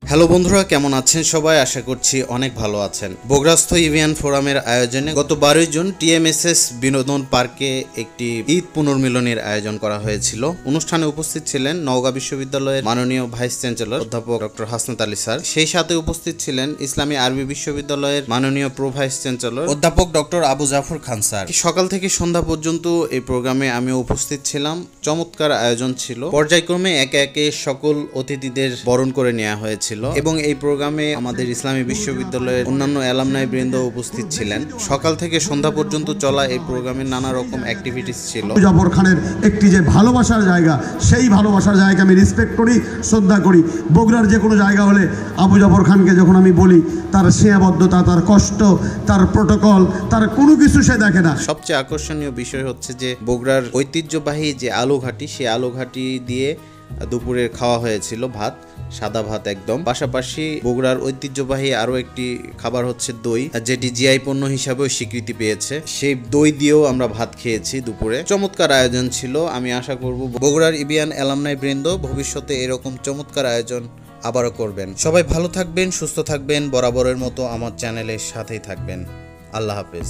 Hello বন্ধুরা, কেমন আছেন সবাই? আশা করছি অনেক ভালো আছেন। বগুড়াস্থ ইভিয়ান ফোরামের আয়োজনে গত 12 জুন টিএমএসএস বিনোদন পার্কে একটি ঈদ পুনর্মিলনীর আয়োজন করা হয়েছিল। অনুষ্ঠানে উপস্থিত ছিলেন নওগাঁ বিশ্ববিদ্যালয়ের মাননীয় ভাইস চ্যান্সেলর অধ্যাপক ডক্টর হাসনাত আলী স্যার। সেই সাথে উপস্থিত ছিলেন ইসলামী আরবি বিশ্ববিদ্যালয়ের মাননীয় প্রো ভাইস চ্যান্সেলর অধ্যাপক ডক্টর আবু জাফর খান স্যার। সকাল থেকে সন্ধ্যা পর্যন্ত এই প্রোগ্রামে আমি উপস্থিত ছিলাম। চমৎকার আয়োজন ছিল। পর্যায়ক্রমে একে একে সকল অতিথিদের বরণ করে নেওয়া হয়েছিল এবং এই প্রোগ্রামে আমাদের ইসলামী বিশ্ববিদ্যালয়ের অন্যান্য অ্যালামনাই বৃন্দ উপস্থিত ছিলেন। সকাল থেকে সন্ধ্যা পর্যন্ত চলা এই প্রোগ্রামে নানা রকম অ্যাক্টিভিটিস ছিল। জাফর খানের একটি যে ভালোবাসার জায়গা, সেই ভালোবাসার জায়গা আমি রেসপেক্ট করি, শ্রদ্ধা করি। বগুড়ার যে কোনো জায়গা হলে আবু জাফর খানকে যখন আমি বলি, তার সীমাবদ্ধতা, তার কষ্ট, তার প্রোটোকল, তার কোনো কিছু সে দেখে না। সবচেয়ে আকর্ষণীয় বিষয় হচ্ছে যে বগুড়ার ঐতিহ্যবাহী যে আলুঘাটি, সেই আলুঘাটি দিয়ে দুপুরে খাওয়া হয়েছিল ভাত, সাদা ভাত একদম। পাশাপাশি বগুড়ার ঐতিহ্যবাহী আরো একটি খাবার হচ্ছে দই, যেটি জিআই পণ্য হিসাবেও স্বীকৃতি পেয়েছে। সেই দই দিয়েও আমরা ভাত খেয়েছি দুপুরে। চমৎকার আয়োজন ছিল। আমি আশা করব বগুড়ার ইভিয়ান অ্যালামনাই বৃন্দ ভবিষ্যতে এরকম চমৎকার আয়োজন আবারও করবেন। সবাই ভালো থাকবেন, সুস্থ থাকবেন, বরাবরের মতো আমার চ্যানেলের সাথেই থাকবেন। আল্লাহ হাফেজ।